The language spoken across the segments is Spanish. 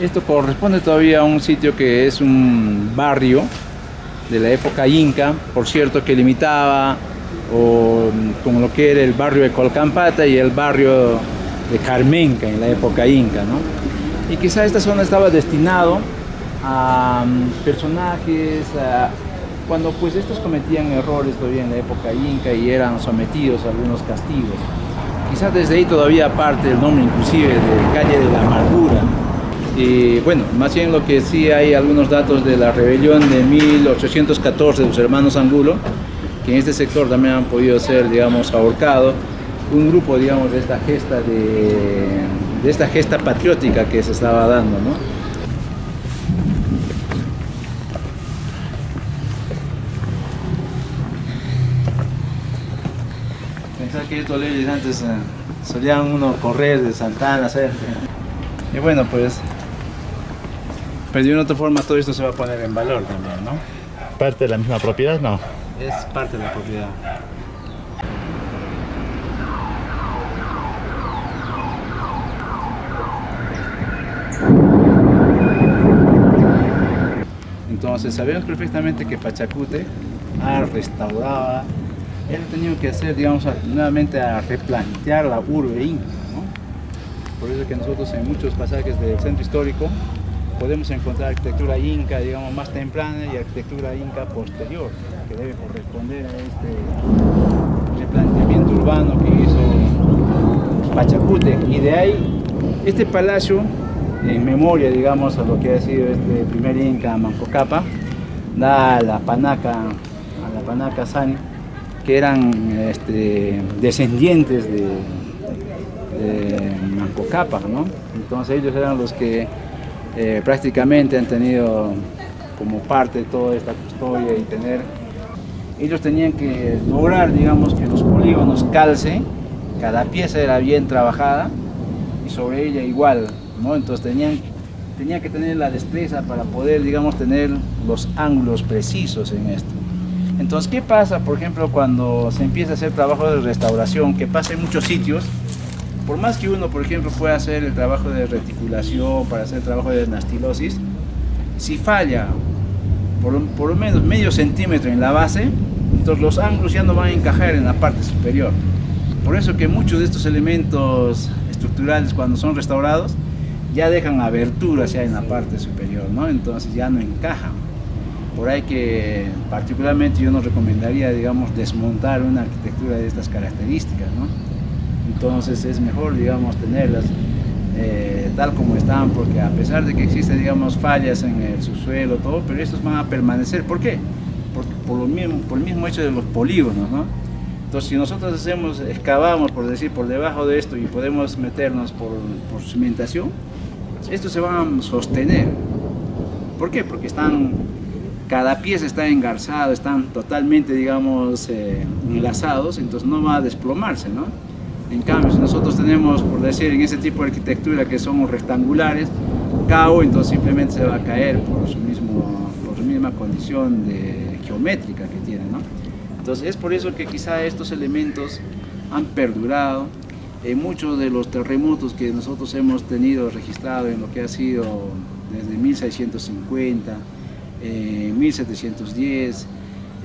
Esto corresponde todavía a un sitio que es un barrio de la época inca, por cierto, que limitaba con lo que era el barrio de Colcampata y el barrio de Carmenca en la época inca, ¿no? Y quizá esta zona estaba destinado a personajes, cuando pues estos cometían errores todavía en la época inca y eran sometidos a algunos castigos. Quizás desde ahí todavía parte el nombre inclusive de calle de la amargura. Y bueno, más bien lo que sí hay algunos datos de la rebelión de 1814 de los hermanos Angulo, que en este sector también han podido ser, digamos, ahorcados. Un grupo, digamos, de esta gesta patriótica que se estaba dando, ¿no? Pensaba que estos leyes antes solían uno correr de Santana, hacer. Y bueno, pues, pero de una otra forma todo esto se va a poner en valor también, ¿no? ¿Parte de la misma propiedad? No. Es parte de la propiedad. Entonces sabemos perfectamente que Pachacute ha restaurado, él ha tenido que hacer, digamos, nuevamente a replantear la urbe inca, ¿no? Por eso es que nosotros en muchos pasajes del centro histórico podemos encontrar arquitectura inca, digamos, más temprana y arquitectura inca posterior, que debe corresponder a este replanteamiento urbano que hizo Pachacute. Y de ahí, este palacio, en memoria, digamos, a lo que ha sido este primer inca Manco Cápac, da a la Panaca Sani, que eran descendientes de Manco Cápac, ¿no? Entonces ellos eran los que prácticamente han tenido como parte de toda esta custodia y ellos tenían que lograr, digamos, que los polígonos calcen, cada pieza era bien trabajada y sobre ella igual, ¿no? Entonces tenía que tener la destreza para poder, digamos, tener los ángulos precisos en esto. Entonces, ¿qué pasa, por ejemplo, cuando se empieza a hacer trabajo de restauración? Que pasa en muchos sitios, por más que uno, por ejemplo, pueda hacer el trabajo de reticulación, para hacer el trabajo de anastilosis, si falla por lo menos medio centímetro en la base, entonces los ángulos ya no van a encajar en la parte superior. Por eso que muchos de estos elementos estructurales, cuando son restaurados, ya dejan aberturas ya en la parte superior, ¿no? Entonces ya no encajan. Por ahí que particularmente yo nos recomendaría, digamos, desmontar una arquitectura de estas características, ¿no? Entonces es mejor, digamos, tenerlas tal como están, porque a pesar de que existen, digamos, fallas en el subsuelo, todo, pero estos van a permanecer. ¿Por qué? Por el mismo hecho de los polígonos, ¿no? Entonces, si nosotros excavamos, por decir, por debajo de esto y podemos meternos por cimentación, estos se van a sostener. ¿Por qué? Porque cada pieza está engarzada, están totalmente, digamos, enlazados, entonces no va a desplomarse, ¿no? En cambio, si nosotros tenemos, por decir, en ese tipo de arquitectura que son rectangulares, entonces simplemente se va a caer por su misma condición geométrica que tiene, ¿no? Entonces es por eso que quizá estos elementos han perdurado en muchos de los terremotos que nosotros hemos tenido registrado en lo que ha sido desde 1650, 1710,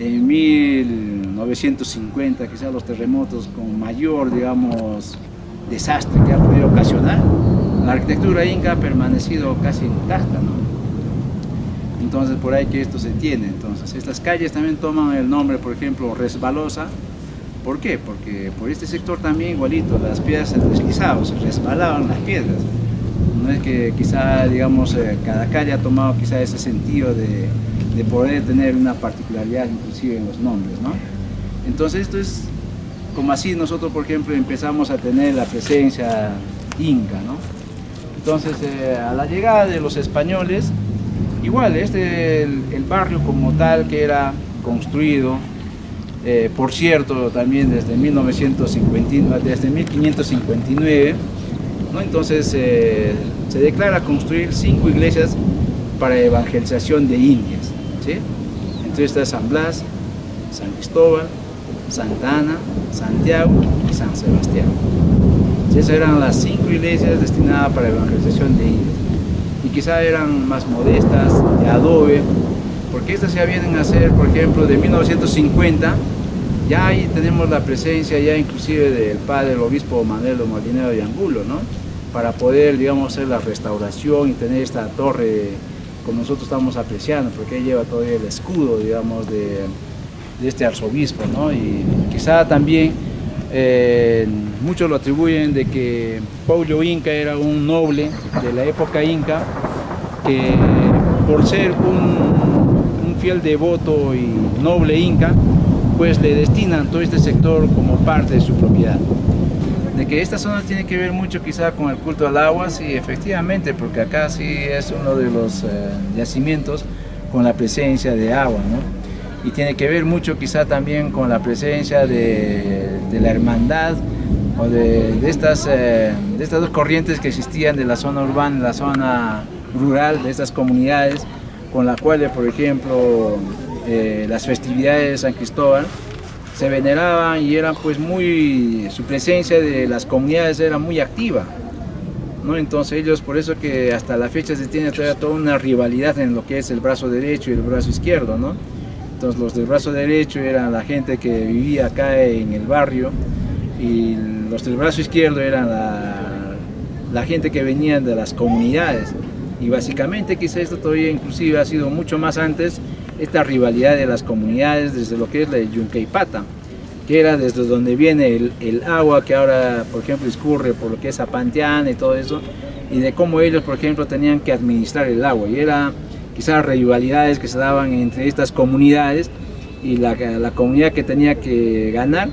en 1950, quizás los terremotos con mayor, digamos, desastre que ha podido ocasionar, la arquitectura inca ha permanecido casi intacta, ¿no? Entonces por ahí que esto se tiene. Entonces estas calles también toman el nombre, por ejemplo, Resbalosa. ¿Por qué? Porque por este sector también igualito, las piedras se deslizaban, se resbalaban las piedras. No es que quizá, digamos, cada calle ha tomado quizá ese sentido de poder tener una particularidad inclusive en los nombres, ¿no? Entonces esto es como así nosotros, por ejemplo, empezamos a tener la presencia inca, ¿no? Entonces a la llegada de los españoles, igual el barrio como tal que era construido, por cierto, también desde 1559, ¿no? Entonces se declara construir 5 iglesias para evangelización de indias, ¿sí? Entre estas San Blas, San Cristóbal, Santa Ana, Santiago y San Sebastián. Esas eran las 5 iglesias destinadas para evangelización de indios. Y quizá eran más modestas, de adobe, porque estas ya vienen a ser, por ejemplo, de 1950, ya ahí tenemos la presencia ya inclusive del padre, el obispo Manuel Molinero de Angulo, ¿no? Para poder, digamos, hacer la restauración y tener esta torre como nosotros estamos apreciando, porque ahí lleva todavía el escudo, digamos, de este arzobispo, ¿no? Y quizá también muchos lo atribuyen de que Paulo Inca era un noble de la época inca, que por ser un fiel devoto y noble inca, pues le destinan todo este sector como parte de su propiedad. De que esta zona tiene que ver mucho quizá con el culto al agua, sí, efectivamente, porque acá sí es uno de los yacimientos con la presencia de agua, ¿no? Y tiene que ver mucho quizá también con la presencia de la hermandad o de estas dos corrientes que existían de la zona urbana y la zona rural, de estas comunidades, con las cuales, por ejemplo, las festividades de San Cristóbal se veneraban y eran pues su presencia de las comunidades era muy activa, ¿no? Entonces ellos, por eso que hasta la fecha se tiene todavía toda una rivalidad en lo que es el brazo derecho y el brazo izquierdo, ¿no? Entonces los del brazo derecho eran la gente que vivía acá en el barrio y los del brazo izquierdo eran la gente que venían de las comunidades. Y básicamente quizá esto todavía inclusive ha sido mucho más antes, esta rivalidad de las comunidades desde lo que es la Yunqueipata, que era desde donde viene el agua que ahora, por ejemplo, discurre por lo que es Apantiana y todo eso, y de cómo ellos, por ejemplo, tenían que administrar el agua. Y era quizás rivalidades que se daban entre estas comunidades y la comunidad que tenía que ganar,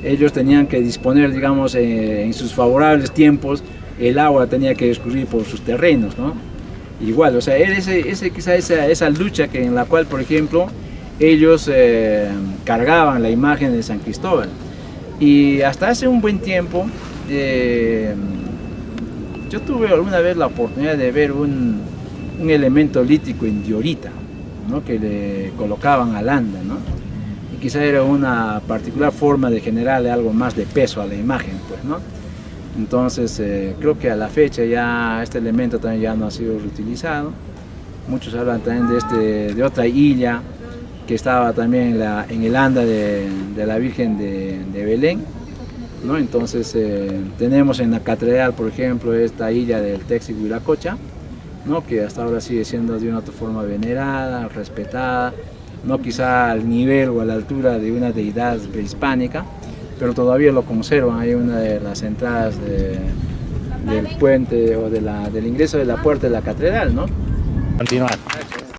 ellos tenían que disponer, digamos, en sus favorables tiempos, el agua tenía que discurrir por sus terrenos, ¿no? Igual, o sea, era quizá esa lucha en la cual, por ejemplo, ellos cargaban la imagen de San Cristóbal. Y hasta hace un buen tiempo, yo tuve alguna vez la oportunidad de ver un elemento lítico en diorita, ¿no? Que le colocaban al anda, ¿no? Y quizá era una particular forma de generarle algo más de peso a la imagen, pues, ¿no? Entonces creo que a la fecha ya este elemento también ya no ha sido reutilizado. Muchos hablan también de otra hilla que estaba también en el anda de la Virgen de Belén, ¿no? Entonces tenemos en la catedral, por ejemplo, esta hilla del Texi Huiracocha, ¿no? Que hasta ahora sigue siendo de una otra forma venerada, respetada, no quizá al nivel o a la altura de una deidad prehispánica, pero todavía lo conservan. Hay una de las entradas del puente o del ingreso de la puerta de la catedral, ¿no? Continuar.